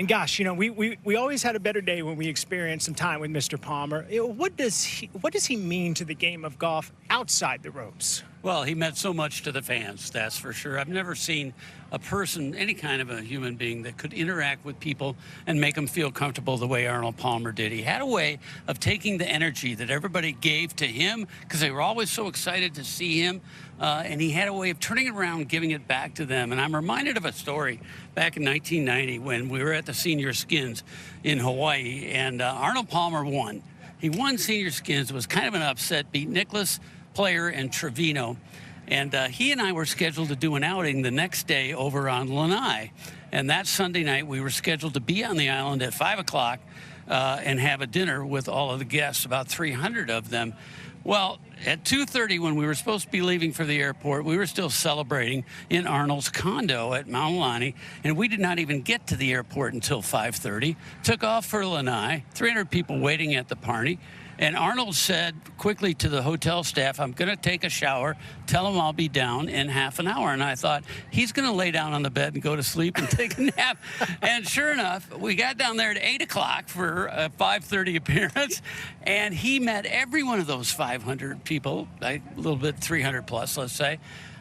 And gosh, you know, we always had a better day when we experienced some time with Mr. Palmer. You know, what does he mean to the game of golf outside the ropes? Well, he meant so much to the fans, that's for sure. I've never seen a person, any kind of a human being, that could interact with people and make them feel comfortable the way Arnold Palmer did. He had a way of taking the energy that everybody gave to him, because they were always so excited to see him, and he had a way of turning it around and giving it back to them. And I'm reminded of a story back in 1990 when we were at the Senior Skins in Hawaii, and Arnold Palmer won. He won Senior Skins. It was kind of an upset, beat Nicholas, Player, and Trevino. And he and I were scheduled to do an outing the next day over on Lanai. And that Sunday night, we were scheduled to be on the island at 5 o'clock and have a dinner with all of the guests, about 300 of them. Well, at 2:30, when we were supposed to be leaving for the airport, we were still celebrating in Arnold's condo at Maunalani, and we did not even get to the airport until 5:30. Took off for Lanai, 300 people waiting at the party. And Arnold said quickly to the hotel staff, I'm going to take a shower, tell him I'll be down in half an hour. And I thought, he's going to lay down on the bed and go to sleep and take a nap. And sure enough, we got down there at 8 o'clock for a 5:30 appearance. And he met every one of those 500 people, a little bit 300 plus, let's say.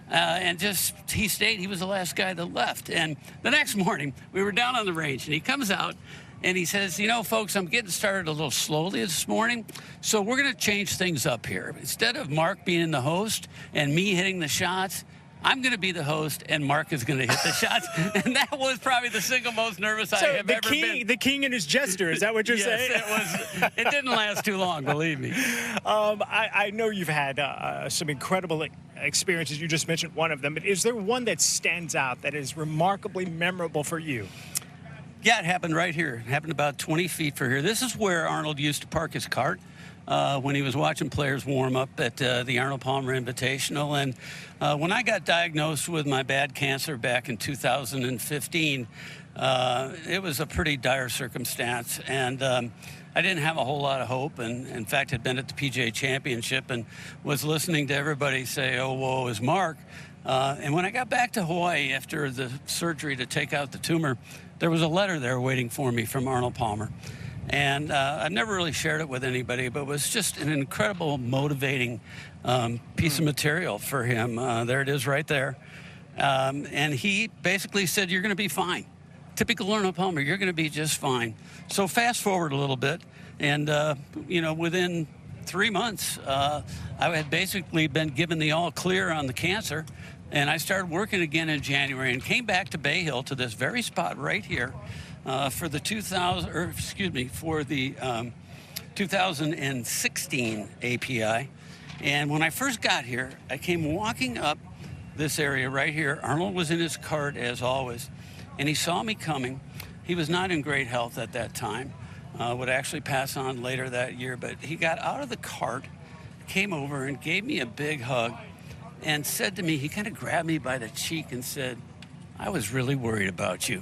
And just, he stayed. He was the last guy that left. And the next morning, we were down on the range, and he comes out, and he says, you know, folks, I'm getting started a little slowly this morning, so we're going to change things up here. Instead of Mark being the host and me hitting the shots, I'm going to be the host, and Mark is going to hit the shots. And that was probably the single most nervous I have ever been. The king and his jester, is that what you're saying? Yes, it didn't last too long, believe me. I know you've had some incredible experiences. You just mentioned one of them, but is there one that stands out that is remarkably memorable for you? Yeah, it happened right here. It happened about 20 feet from here. This is where Arnold used to park his cart when he was watching players warm up at the Arnold Palmer Invitational. And when I got diagnosed with my bad cancer back in 2015, it was a pretty dire circumstance. And I didn't have a whole lot of hope, and in fact had been at the PGA Championship and was listening to everybody say, oh, woe is Mark. And when I got back to Hawaii after the surgery to take out the tumor, there was a letter there waiting for me from Arnold Palmer. And I've never really shared it with anybody, but it was just an incredible, motivating piece of material for him. There it is right there. And he basically said, you're going to be fine. Typical Arnold Palmer, you're going to be just fine. So fast forward a little bit, and, you know, within 3 months, I had basically been given the all clear on the cancer. And I started working again in January and came back to Bay Hill to this very spot right here for the 2016 API. And when I first got here, I came walking up this area right here. Arnold was in his cart as always, and he saw me coming. He was not in great health at that time, would actually pass on later that year, but he got out of the cart, came over and gave me a big hug, and said to me, he kind of grabbed me by the cheek and said, I was really worried about you.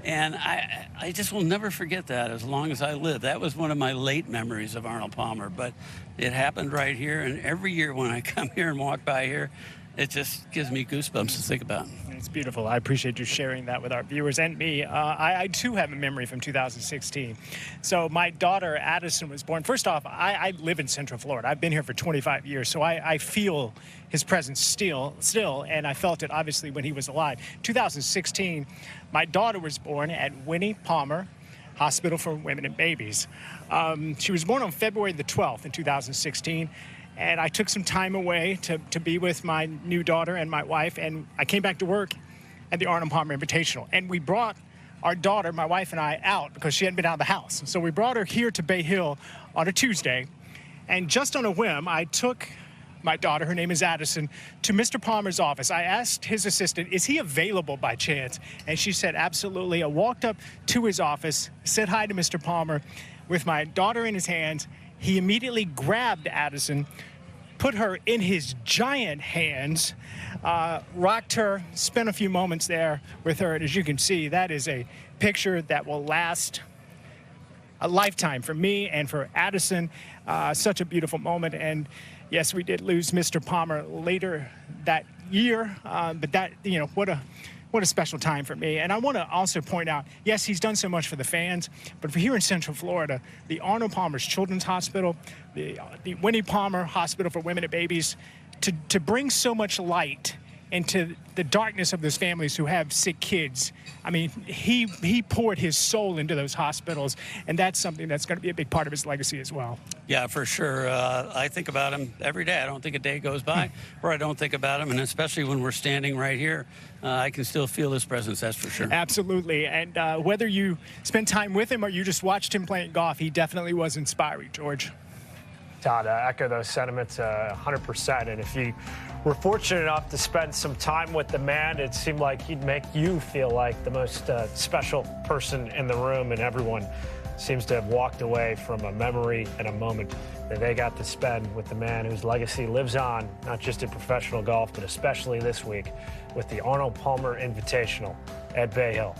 And I just will never forget that as long as I live. That was one of my late memories of Arnold Palmer, but it happened right here. And every year when I come here and walk by here, it just gives me goosebumps to think about. It's beautiful. I appreciate you sharing that with our viewers and me. I too have a memory from 2016. So my daughter, Addison, was born. First off, I live in Central Florida. I've been here for 25 years, so I feel his presence still, and I felt it, obviously, when he was alive. 2016, my daughter was born at Winnie Palmer Hospital for Women and Babies. She was born on February the 12th in 2016. And I took some time away to be with my new daughter and my wife, and I came back to work at the Arnold Palmer Invitational. And we brought our daughter, my wife and I, out because she hadn't been out of the house. So we brought her here to Bay Hill on a Tuesday. And just on a whim, I took my daughter, her name is Addison, to Mr. Palmer's office. I asked his assistant, is he available by chance? And she said, absolutely. I walked up to his office, said hi to Mr. Palmer with my daughter in his hands. He immediately grabbed Addison, put her in his giant hands, rocked her, spent a few moments there with her. And as you can see, that is a picture that will last a lifetime for me and for Addison. Such a beautiful moment. And yes, we did lose Mr. Palmer later that year, but that, you know, what a what a special time for me. And I want to also point out, yes, he's done so much for the fans, but for here in Central Florida, the Arnold Palmer's Children's Hospital, the Winnie Palmer Hospital for Women and Babies, to bring so much light into the darkness of those families who have sick kids. I mean, he poured his soul into those hospitals, and that's something that's going to be a big part of his legacy as well. Yeah, for sure. I think about him every day. I don't think a day goes by where I don't think about him, and especially when we're standing right here, I can still feel his presence, that's for sure. Absolutely, and whether you spent time with him or you just watched him playing golf, he definitely was inspiring, George. Todd, I echo those sentiments 100%. And if you were fortunate enough to spend some time with the man, it seemed like he'd make you feel like the most special person in the room. And everyone seems to have walked away from a memory and a moment that they got to spend with the man whose legacy lives on, not just in professional golf, but especially this week with the Arnold Palmer Invitational at Bay Hill.